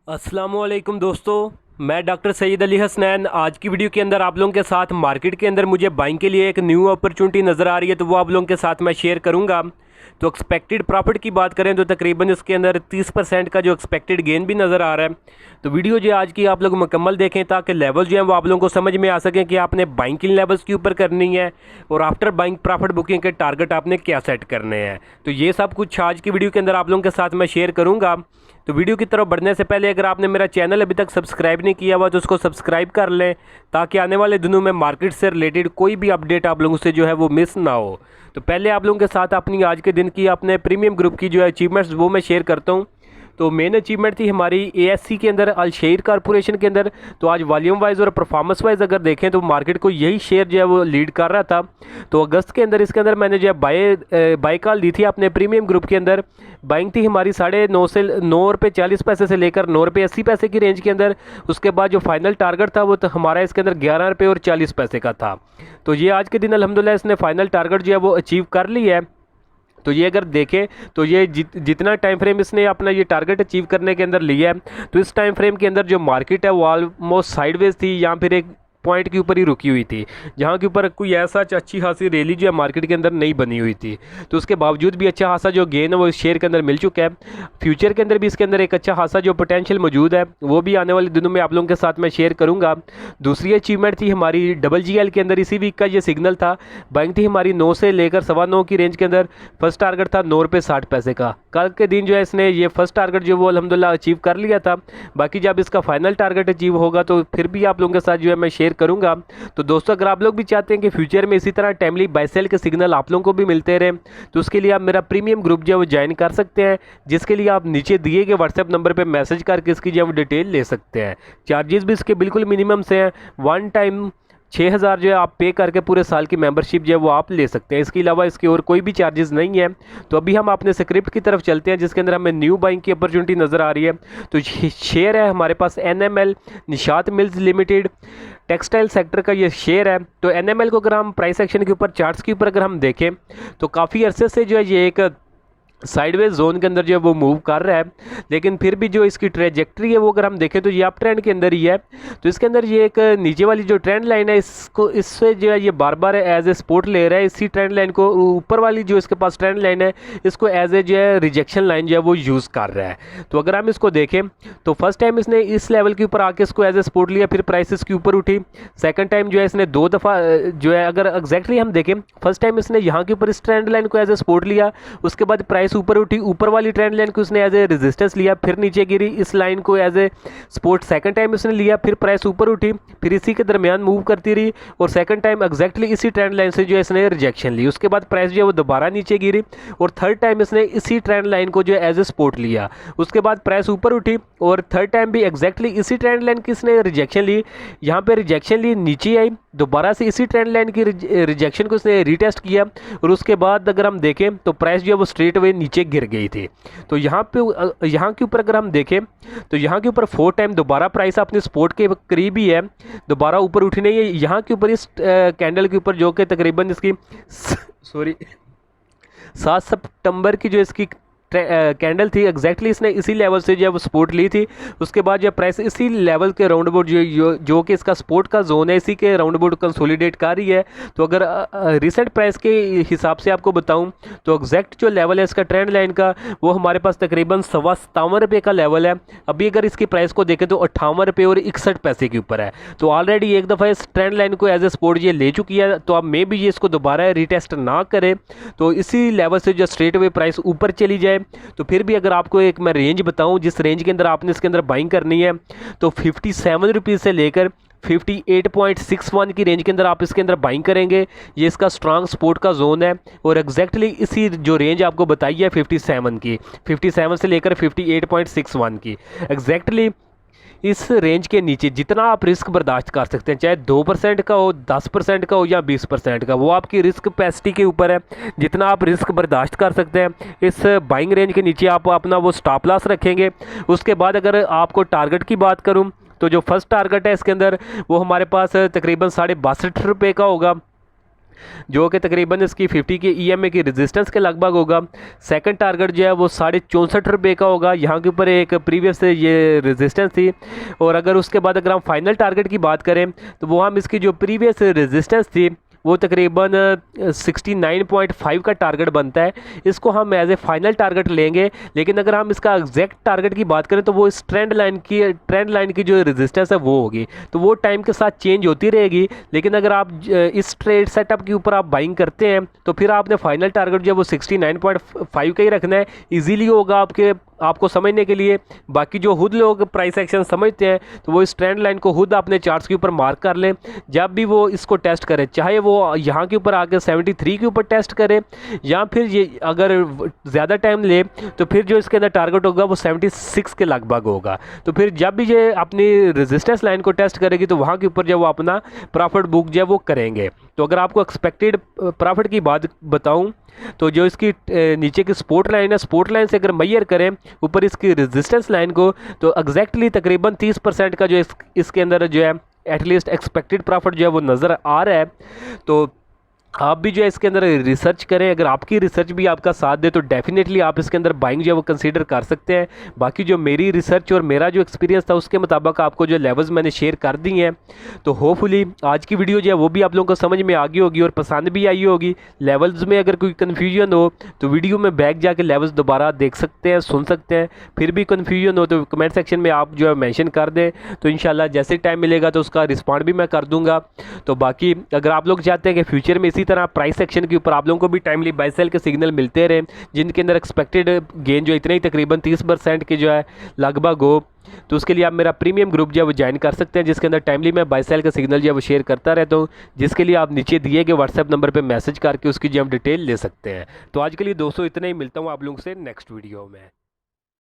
अस्सलामुअलैकुम दोस्तों, मैं डॉक्टर सैयद अली हसनैन। आज की वीडियो के अंदर आप लोगों के साथ मार्केट के अंदर मुझे बाइंग के लिए एक न्यू अपॉर्चुनिटी नज़र आ रही है, तो वो आप लोगों के साथ मैं शेयर करूंगा। तो एक्सपेक्टेड प्रॉफिट की बात करें तो तकरीबन इसके अंदर 30% का जो एक्सपेक्टेड गेन भी नज़र आ रहा है। तो वीडियो जो आज की आप लोग मुकम्मल देखें ताकि लेवल जो है वो आप लोगों को समझ में आ सकें कि आपने बाइंग किन लेवल्स के ऊपर करनी है और आफ्टर बाइंग प्रॉफिट बुकिंग के टारगेट आपने क्या सेट करने हैं। तो ये सब कुछ आज की वीडियो के अंदर आप लोगों के साथ मैं शेयर करूँगा। तो वीडियो की तरफ बढ़ने से पहले अगर आपने मेरा चैनल अभी तक सब्सक्राइब नहीं किया हुआ तो उसको सब्सक्राइब कर लें ताकि आने वाले दिनों में मार्केट से रिलेटेड कोई भी अपडेट आप लोगों से जो है वो मिस ना हो। तो पहले आप लोगों के साथ अपनी आज के दिन की अपने प्रीमियम ग्रुप की जो है अचीवमेंट्स वो मैं शेयर करता हूँ। तो मेन अचीवमेंट थी हमारी एएससी के अंदर, अल शेर कॉरपोरेशन के अंदर। तो आज वॉल्यूम वाइज और परफॉर्मेंस वाइज अगर देखें तो मार्केट को यही शेयर जो है वो लीड कर रहा था। तो अगस्त के अंदर इसके अंदर मैंने जो है बाय कॉल दी थी अपने प्रीमियम ग्रुप के अंदर। बाइंग थी हमारी 9.5 से 9 रुपये 40 पैसे से लेकर 9 रुपये 80 पैसे की रेंज के अंदर। उसके बाद जो फाइनल टारगेट था वो तो हमारा इसके अंदर 11 रुपये और 40 पैसे का था। तो ये आज के दिन अल्हम्दुलिल्लाह इसने फाइनल टारगेट जो है वो अचीव कर ली है। तो ये अगर देखें तो ये जितना टाइम फ्रेम इसने अपना ये टारगेट अचीव करने के अंदर लिया है, तो इस टाइम फ्रेम के अंदर जो मार्केट है वो ऑलमोस्ट साइडवेज थी या फिर एक पॉइंट के ऊपर ही रुकी हुई थी, जहाँ के ऊपर कोई ऐसा अच्छी खासी रैली जो है मार्केट के अंदर नहीं बनी हुई थी। तो उसके बावजूद भी अच्छा खासा जो गेन है वो इस शेयर के अंदर मिल चुका है। फ्यूचर के अंदर भी इसके अंदर एक अच्छा खासा जो पोटेंशियल मौजूद है वो भी आने वाले दिनों में आप लोगों के साथ मैं शेयर करूँगा। दूसरी अचीवमेंट थी हमारी डबल जीएल के अंदर, इसी वीक का ये सिग्नल था। बैंक थी हमारी 9 से लेकर 9:15 की रेंज के अंदर। फर्स्ट टारगेट था 9 रुपये 60 पैसे का। कल के दिन जो है इसने ये फर्स्ट टारगेट जो वो अल्हम्दुलिल्लाह अचीव कर लिया था। बाकी जब इसका फाइनल टारगेट अचीव होगा तो फिर भी आप लोगों के साथ जो है मैं शेयर करूँगा। तो दोस्तों अगर आप लोग भी चाहते हैं कि फ्यूचर में इसी तरह टाइमली बाय सेल के सिग्नल आप लोगों को भी मिलते रहे, तो उसके लिए आप मेरा प्रीमियम ग्रुप जो है वो ज्वाइन कर सकते हैं, जिसके लिए आप नीचे दिए गए व्हाट्सएप नंबर पे मैसेज करके इसकी जो है वो डिटेल ले सकते हैं। चार्जेस भी इसके बिल्कुल मिनिमम से हैं। वन टाइम 6,000 जो है आप पे करके पूरे साल की मेंबरशिप जो है वो आप ले सकते हैं। इसके अलावा इसकी और कोई भी चार्जेस नहीं है। तो अभी हम अपने स्क्रिप्ट की तरफ चलते हैं जिसके अंदर हमें न्यू बाइंग की अपॉर्चुनिटी नज़र आ रही है। तो शेयर है हमारे पास NML Nishat mills limited, textile sector का ये शेयर है। तो एनएमएल को अगर हम प्राइस एक्शन के ऊपर चार्ट्स के ऊपर अगर हम देखें तो काफ़ी अरसे से जो है ये एक साइडवेज जोन के अंदर जो है वो मूव कर रहा है, लेकिन फिर भी जो इसकी ट्रेजेक्ट्री है वो अगर हम देखें तो ये अप ट्रेंड के अंदर ही है। तो इसके अंदर ये एक नीचे वाली जो ट्रेंड लाइन है इसको इससे जो है ये बार बार एज ए सपोर्ट ले रहा है। इसी ट्रेंड लाइन को ऊपर वाली जो इसके पास ट्रेंड लाइन है इसको एज ए जो है रिजेक्शन लाइन जो है वो यूज़ कर रहा है। तो अगर हम इसको देखें तो फर्स्ट टाइम इसने इस लेवल के ऊपर आके इसको एज ए सपोर्ट लिया, फिर प्राइस के ऊपर उठी। सेकंड टाइम जो है इसने 2 दफ़ा जो है अगर एग्जैक्टली हम देखें, फर्स्ट टाइम इसने यहाँ के ऊपर इस ट्रेंड लाइन को एज ए सपोर्ट लिया, उसके बाद प्राइस ऊपर उठी, ऊपर वाली ट्रेंड लाइन को उसने एज ए रेजिस्टेंस लिया, फिर नीचे गिरी, इस लाइन को as a support second time उसने लिया, फिर प्राइस ऊपर उठी, फिर इसी के दरमियान मूव करती रही और सेकंड टाइम एग्जैक्टली इसी ट्रेंड लाइन से जो है इसने रिजेक्शन ली। उसके बाद प्राइस जो है वो दोबारा नीचे गिरी और थर्ड टाइम इसने इसी ट्रेंड लाइन को जो है एज ए सपोर्ट लिया। उसके बाद प्राइस ऊपर उठी और थर्ड टाइम भी एग्जैक्टली इसी ट्रेंड लाइन की इसने रिजेक्शन ली। यहाँ पे रिजेक्शन ली, नीचे आई, दोबारा से इसी ट्रेंड लाइन की रिजेक्शन को इसने रीटेस्ट किया और उसके बाद अगर हम देखें तो प्राइस जो है वो स्ट्रेट वे नीचे गिर गई थी। तो यहाँ के ऊपर अगर हम देखें तो यहाँ के ऊपर 4 टाइम दोबारा प्राइस अपने सपोर्ट के करीब ही है, दोबारा ऊपर उठी नहीं है। यहाँ के ऊपर इस कैंडल के ऊपर जो कि तकरीबन इसकी 7 सितंबर की जो इसकी कैंडल थी, एग्जैक्टली इसने इसी लेवल से जो है वो सपोर्ट ली थी। उसके बाद जो प्राइस इसी लेवल के राउंड अबाउट जो कि इसका सपोर्ट का जोन है इसी के राउंड अबाउट कंसोलिडेट कर रही है। तो अगर रिसेंट प्राइस के हिसाब से आपको बताऊं तो एग्जैक्ट जो लेवल है इसका ट्रेंड लाइन का वो हमारे पास तकरीबन 57 रुपये का लेवल है। अभी अगर इसकी प्राइस को देखें तो 58 रुपये और 61 पैसे के ऊपर है। तो ऑलरेडी एक दफ़ा इस ट्रेंड लाइन को एज ए सपोर्ट ये ले चुकी है। तो अब मे भी ये इसको दोबारा रिटेस्ट ना करे, तो इसी लेवल से जो स्ट्रेट वे प्राइस ऊपर चली जाए। तो फिर भी अगर आपको एक मैं रेंज बताऊं जिस रेंज के अंदर आपने इसके अंदर बाइंग करनी है तो 57 रुपीज़ से लेकर 58.61 की रेंज के अंदर आप इसके अंदर बाइंग करेंगे। ये इसका स्ट्रांग सपोर्ट का जोन है और एग्जैक्टली इसी जो रेंज आपको बताई है 57 की, 57 से लेकर 58.61 की, एग्जैक्टली इस रेंज के नीचे जितना आप रिस्क बर्दाश्त कर सकते हैं, चाहे 2% का हो, 10% का हो या 20% का, वो आपकी रिस्क कैपेसिटी के ऊपर है। जितना आप रिस्क बर्दाश्त कर सकते हैं इस बाइंग रेंज के नीचे आप अपना वो स्टॉप लॉस रखेंगे। उसके बाद अगर आपको टारगेट की बात करूं तो जो फर्स्ट टारगेट है इसके अंदर वो हमारे पास तकरीबन 62.5 रुपये का होगा। जो कि तकरीबन इसकी 50 के EMA की रेजिस्टेंस के लगभग होगा। सेकंड टारगेट जो है वो 64.5 रुपये का होगा, यहाँ के ऊपर एक प्रीवियस ये रेजिस्टेंस थी। और अगर उसके बाद अगर हम फाइनल टारगेट की बात करें तो वो हम इसकी जो प्रीवियस रेजिस्टेंस थी वो तकरीबन 69.5 का टारगेट बनता है। इसको हम एज ए फाइनल टारगेट लेंगे, लेकिन अगर हम इसका एग्जैक्ट टारगेट की बात करें तो वो इस ट्रेंड लाइन की जो रेजिस्टेंस है वो होगी, तो वो टाइम के साथ चेंज होती रहेगी। लेकिन अगर आप इस ट्रेड सेटअप के ऊपर आप बाइंग करते हैं तो फिर आपने फाइनल टारगेट जो है वो 69.5 का ही रखना है। ईजीली होगा आपको समझने के लिए। बाकी जो खुद लोग प्राइस एक्शन समझते हैं तो वो इस ट्रेंड लाइन को खुद अपने चार्ट्स के ऊपर मार्क कर लें। जब भी वो इसको टेस्ट करें, चाहे वो यहाँ के ऊपर आके 73 के ऊपर टेस्ट करें या फिर ये अगर ज़्यादा टाइम ले तो फिर जो इसके अंदर टारगेट होगा वो 76 के लगभग होगा। तो फिर जब भी ये अपनी रेजिस्टेंस लाइन को टेस्ट करेगी तो वहाँ के ऊपर जो वो अपना प्रॉफिट बुक जो है वो करेंगे। तो अगर आपको एक्सपेक्टेड प्रॉफिट की बात बताऊँ तो जो इसकी नीचे की सपोर्ट लाइन है, सपोर्ट लाइन से अगर मेजर करें ऊपर इसकी रेजिस्टेंस लाइन को तो एग्जैक्टली तकरीबन 30% का जो इसके अंदर जो है एटलीस्ट एक्सपेक्टेड प्रॉफिट जो है वो नज़र आ रहा है। तो आप भी जो है इसके अंदर रिसर्च करें। अगर आपकी रिसर्च भी आपका साथ दे तो डेफिनेटली आप इसके अंदर बाइंग जो है वो कंसीडर कर सकते हैं। बाकी जो मेरी रिसर्च और मेरा जो एक्सपीरियंस था उसके मुताबिक आपको जो लेवल्स मैंने शेयर कर दी हैं, तो होपफुली आज की वीडियो जो है वो भी आप लोगों को समझ में आ गई होगी और पसंद भी आई होगी। लेवल्स में अगर कोई कन्फ्यूजन हो तो वीडियो में बैक जाके लेवल्स दोबारा देख सकते हैं, सुन सकते हैं। फिर भी कन्फ्यूजन हो तो कमेंट सेक्शन में आप जो है मैंशन कर दें, तो इंशाल्लाह जैसे टाइम मिलेगा तो उसका रिस्पॉन्ड भी मैं कर दूँगा। तो बाकी अगर आप लोग चाहते हैं कि फ्यूचर में इसी तरह प्राइस सेक्शन के ऊपर आप लोगों को भी टाइमली बाय सेल के सिग्नल मिलते रहे जिनके अंदर एक्सपेक्टेड गेन जो इतने ही तकरीबन 30% के जो है लगभग हो, तो उसके लिए आप मेरा प्रीमियम ग्रुप जो है वो ज्वाइन कर सकते हैं, जिसके अंदर टाइमली मैं बाय सेल का सिग्नल जो है वो शेयर करता रहता हूँ, जिसके लिए आप नीचे दिए गए व्हाट्सएप नंबर पर मैसेज करके उसकी जो हम डिटेल ले सकते हैं। तो आज के लिए दोस्तों इतना ही, मिलता हूँ आप लोगों से नेक्स्ट वीडियो में।